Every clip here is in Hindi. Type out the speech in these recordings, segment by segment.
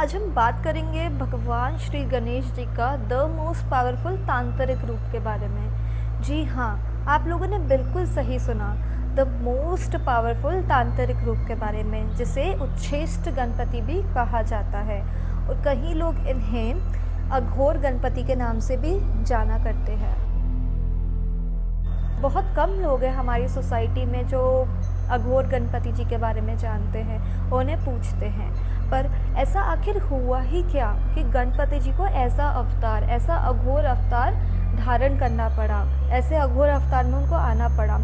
आज हम बात करेंगे भगवान श्री गणेश जी का द मोस्ट पावरफुल तांत्रिक रूप के बारे में। जी हाँ, आप लोगों ने बिल्कुल सही सुना, द मोस्ट पावरफुल तांत्रिक रूप के बारे में, जिसे उच्छेष्ट गणपति भी कहा जाता है और कई लोग इन्हें अघोर गणपति के नाम से भी जाना करते हैं। बहुत कम लोग हैं हमारी सोसाइटी में जो अघोर गणपति जी के बारे में जानते हैं, उन्हें पूछते हैं, पर ऐसा आखिर हुआ ही क्या कि गणपति जी को ऐसा अवतार, ऐसा अघोर अवतार धारण करना पड़ा, ऐसे अघोर अवतार में उनको आना पड़ा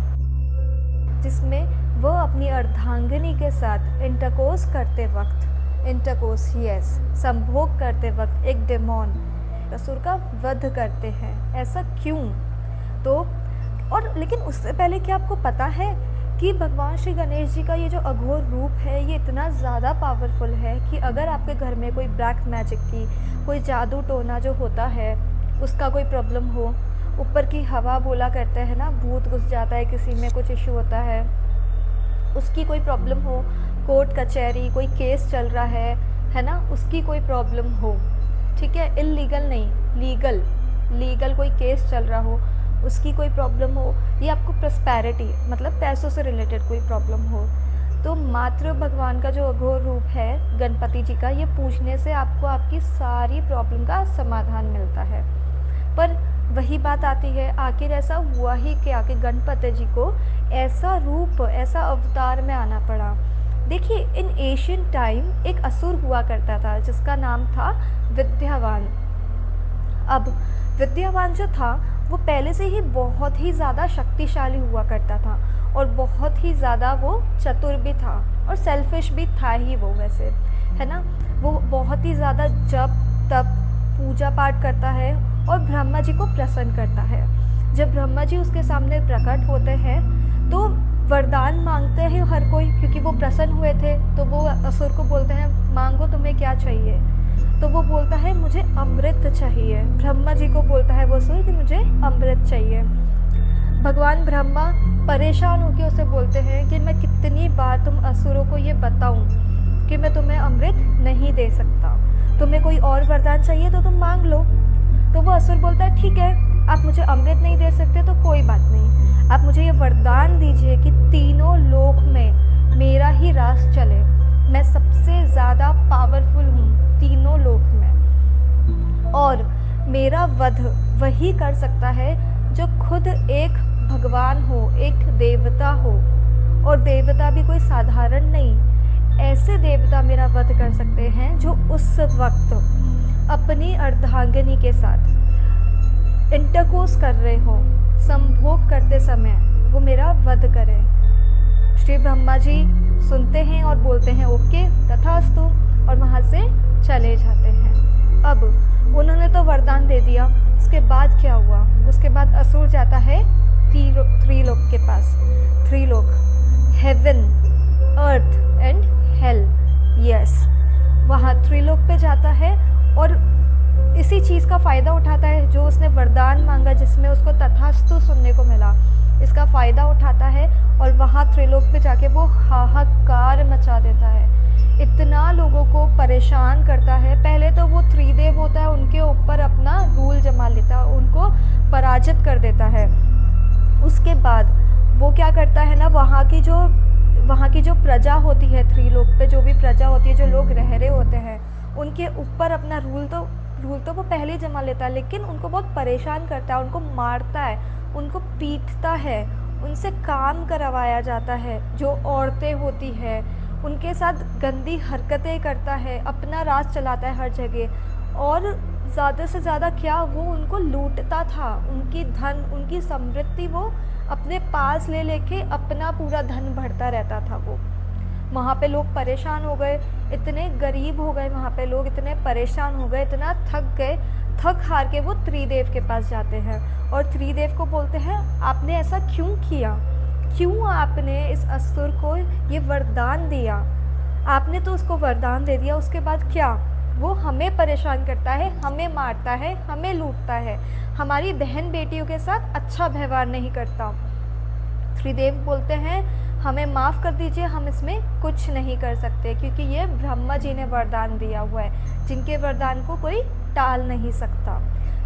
जिसमें वो अपनी अर्धांगिनी के साथ इंटरकोर्स करते वक्त, इंटरकोर्स यस, संभोग करते वक्त एक डेमोन असुर का वध करते हैं। ऐसा क्यों? तो लेकिन उससे पहले क्या आपको पता है कि भगवान श्री गणेश जी का ये जो अघोर रूप है ये इतना ज़्यादा पावरफुल है कि अगर आपके घर में कोई ब्लैक मैजिक की, कोई जादू टोना जो होता है उसका कोई प्रॉब्लम हो, ऊपर की हवा बोला करते हैं ना, भूत घुस जाता है, किसी में कुछ इशू होता है, उसकी कोई प्रॉब्लम हो, कोर्ट कचहरी कोई केस चल रहा है ना, उसकी कोई प्रॉब्लम हो, ठीक है, इल्लीगल नहीं, लीगल कोई केस चल रहा हो, उसकी कोई प्रॉब्लम हो, या आपको प्रॉस्पेरिटी मतलब पैसों से रिलेटेड कोई प्रॉब्लम हो, तो मात्र भगवान का जो अघोर रूप है गणपति जी का, ये पूछने से आपको आपकी सारी प्रॉब्लम का समाधान मिलता है। पर वही बात आती है, आखिर ऐसा हुआ ही क्या कि गणपति जी को ऐसा रूप, ऐसा अवतार में आना पड़ा? देखिए, इन एशियन टाइम एक असुर हुआ करता था जिसका नाम था विद्यावान। अब विद्यावान जो था वो पहले से ही बहुत ही ज़्यादा शक्तिशाली हुआ करता था और बहुत ही ज़्यादा वो चतुर भी था और सेल्फिश भी था ही वो, वैसे है ना। वो बहुत ही ज़्यादा जप तप पूजा पाठ करता है और ब्रह्मा जी को प्रसन्न करता है। जब ब्रह्मा जी उसके सामने प्रकट होते हैं तो वरदान मांगते हैं हर कोई, क्योंकि वो प्रसन्न हुए थे। तो वो असुर को बोलते हैं, मांगो तुम्हें क्या चाहिए? तो वो बोलता है मुझे अमृत चाहिए। ब्रह्मा जी को बोलता है वो असुर कि मुझे अमृत चाहिए। भगवान ब्रह्मा परेशान होकर उसे बोलते हैं कि मैं कितनी बार तुम असुरों को ये बताऊं कि मैं तुम्हें अमृत नहीं दे सकता, तुम्हें कोई और वरदान चाहिए तो तुम मांग लो। तो वो असुर बोलता है ठीक है, आप मुझे अमृत नहीं दे सकते तो कोई बात नहीं, आप मुझे ये वरदान दीजिए कि तीनों लोक में मेरा ही राज चले, मैं सबसे ज़्यादा पावरफुल हूँ तीनों लोक में, और मेरा वध वही कर सकता है जो खुद एक भगवान हो, एक देवता हो, और देवता भी कोई साधारण नहीं, ऐसे देवता मेरा वध कर सकते हैं जो उस वक्त अपनी अर्धांगिनी के साथ इंटरकोर्स कर रहे हो, संभोग करते समय वो मेरा वध करें। श्री ब्रह्मा जी सुनते हैं और बोलते हैं ओके तथास्तु, और वहाँ से चले जाते हैं। अब उन्होंने तो वरदान दे दिया, उसके बाद क्या हुआ? उसके बाद असुर जाता है त्रिलोक के पास। त्रिलोक, heaven, earth and hell, yes, वहाँ त्रिलोक पे जाता है और इसी चीज़ का फ़ायदा उठाता है जो उसने वरदान मांगा, जिसमें उसको तथास्तु सुनने को मिला, इसका फ़ायदा उठाता है और वहाँ त्रिलोक पे जाके वो हाहाकार मचा देता है, इतना लोगों को परेशान करता है। पहले तो वो त्रिदेव होता है, उनके ऊपर अपना रूल जमा लेता है, उनको पराजित कर देता है। उसके बाद वो क्या करता है ना, वहाँ की जो प्रजा होती है, त्रिलोक पे जो भी प्रजा होती है, जो लोग रह रहे होते हैं, उनके ऊपर अपना रूल तो वो पहले ही जमा लेता है, लेकिन उनको बहुत परेशान करता है, उनको मारता है, उनको पीटता है, उनसे काम करवाया जाता है। जो औरतें होती है उनके साथ गंदी हरकतें करता है, अपना राज चलाता है हर जगह, और ज़्यादा से ज़्यादा क्या, वो उनको लूटता था, उनकी धन, उनकी समृद्धि वो अपने पास ले लेके अपना पूरा धन बढ़ता रहता था। वो वहाँ पे लोग परेशान हो गए, इतने गरीब हो गए, वहाँ पे लोग इतने परेशान हो गए, इतना थक गए, थक हार के वो त्रिदेव के पास जाते हैं और त्रिदेव को बोलते हैं आपने ऐसा क्यों किया, क्यों आपने इस असुर को ये वरदान दिया? आपने तो उसको वरदान दे दिया, उसके बाद क्या? वो हमें परेशान करता है, हमें मारता है, हमें लूटता है, हमारी बहन बेटियों के साथ अच्छा व्यवहार नहीं करता। त्रिदेव बोलते हैं हमें माफ़ कर दीजिए, हम इसमें कुछ नहीं कर सकते, क्योंकि ये ब्रह्मा जी ने वरदान दिया हुआ है, जिनके वरदान को कोई टाल नहीं सकता।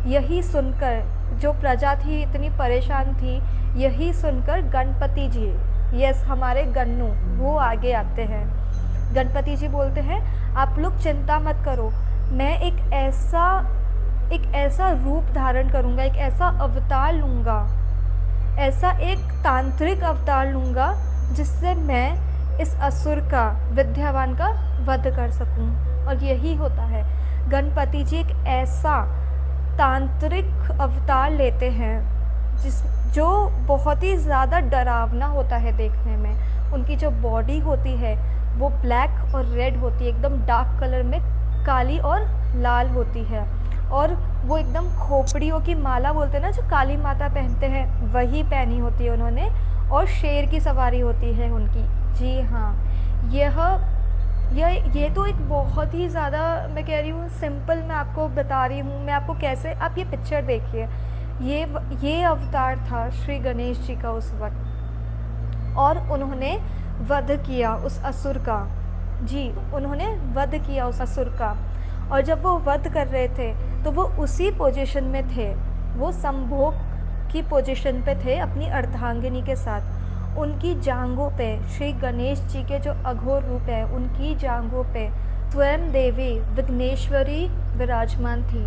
यही सुनकर जो प्रजा थी इतनी परेशान थी, यही सुनकर गणपति जी, यस हमारे गन्नू, वो आगे आते हैं। गणपति जी बोलते हैं आप लोग चिंता मत करो, मैं एक ऐसा रूप धारण करूँगा, एक ऐसा अवतार लूँगा, ऐसा एक तांत्रिक अवतार लूँगा जिससे मैं इस असुर का, विद्यावान का वध कर सकूं। और यही होता है, गणपति जी एक ऐसा तांत्रिक अवतार लेते हैं जो बहुत ही ज़्यादा डरावना होता है देखने में। उनकी जो बॉडी होती है वो ब्लैक और रेड होती है, एकदम डार्क कलर में काली और लाल होती है, और वो एकदम खोपड़ियों की माला बोलते हैं ना, जो काली माता पहनते हैं, वही पहनी होती है उन्होंने, और शेर की सवारी होती है उनकी। जी हाँ, ये तो एक बहुत ही ज़्यादा, मैं कह रही हूँ सिंपल मैं आपको बता रही हूँ, मैं आपको कैसे, आप ये पिक्चर देखिए, ये अवतार था श्री गणेश जी का उस वक्त, और उन्होंने वध किया उस असुर का। जी, उन्होंने वध किया उस असुर का, और जब वो वध कर रहे थे तो वो उसी पोजीशन में थे, वो संभोग की पोजीशन पे थे अपनी अर्धांगिनी के साथ। उनकी जांघों पे श्री गणेश जी के जो अघोर रूप है, उनकी जांघों पे स्वयं देवी विघ्नेश्वरी विराजमान थी,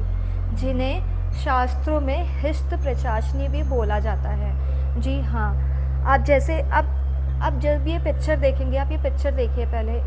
जिन्हें शास्त्रों में हिस्त प्रचाशनी भी बोला जाता है। जी हाँ, आप जैसे आप जब ये पिक्चर देखेंगे, आप ये पिक्चर देखिए पहले।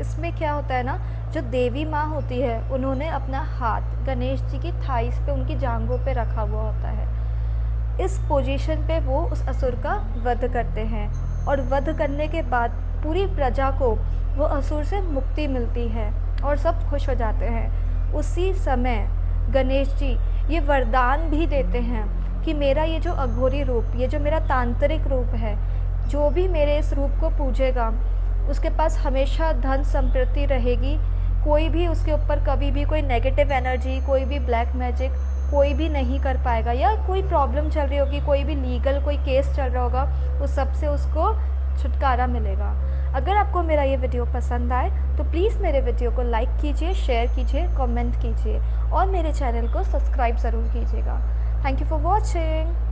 इसमें क्या होता है ना, जो देवी माँ होती है उन्होंने अपना हाथ गणेश जी की थाइस पे, उनकी जांघों पे रखा हुआ होता है। इस पोजीशन पे वो उस असुर का वध करते हैं, और वध करने के बाद पूरी प्रजा को वो असुर से मुक्ति मिलती है और सब खुश हो जाते हैं। उसी समय गणेश जी ये वरदान भी देते हैं कि मेरा ये जो अघोरी रूप, ये जो मेरा तांत्रिक रूप है, जो भी मेरे इस रूप को पूजेगा उसके पास हमेशा धन संपत्ति रहेगी, कोई भी उसके ऊपर कभी भी कोई नेगेटिव एनर्जी, कोई भी ब्लैक मैजिक कोई भी नहीं कर पाएगा, या कोई प्रॉब्लम चल रही होगी, कोई भी लीगल कोई केस चल रहा होगा, उस सब से उसको छुटकारा मिलेगा। अगर आपको मेरा ये वीडियो पसंद आए तो प्लीज़ मेरे वीडियो को लाइक कीजिए, शेयर कीजिए, कमेंट कीजिए, और मेरे चैनल को सब्सक्राइब ज़रूर कीजिएगा। Thank you for watching.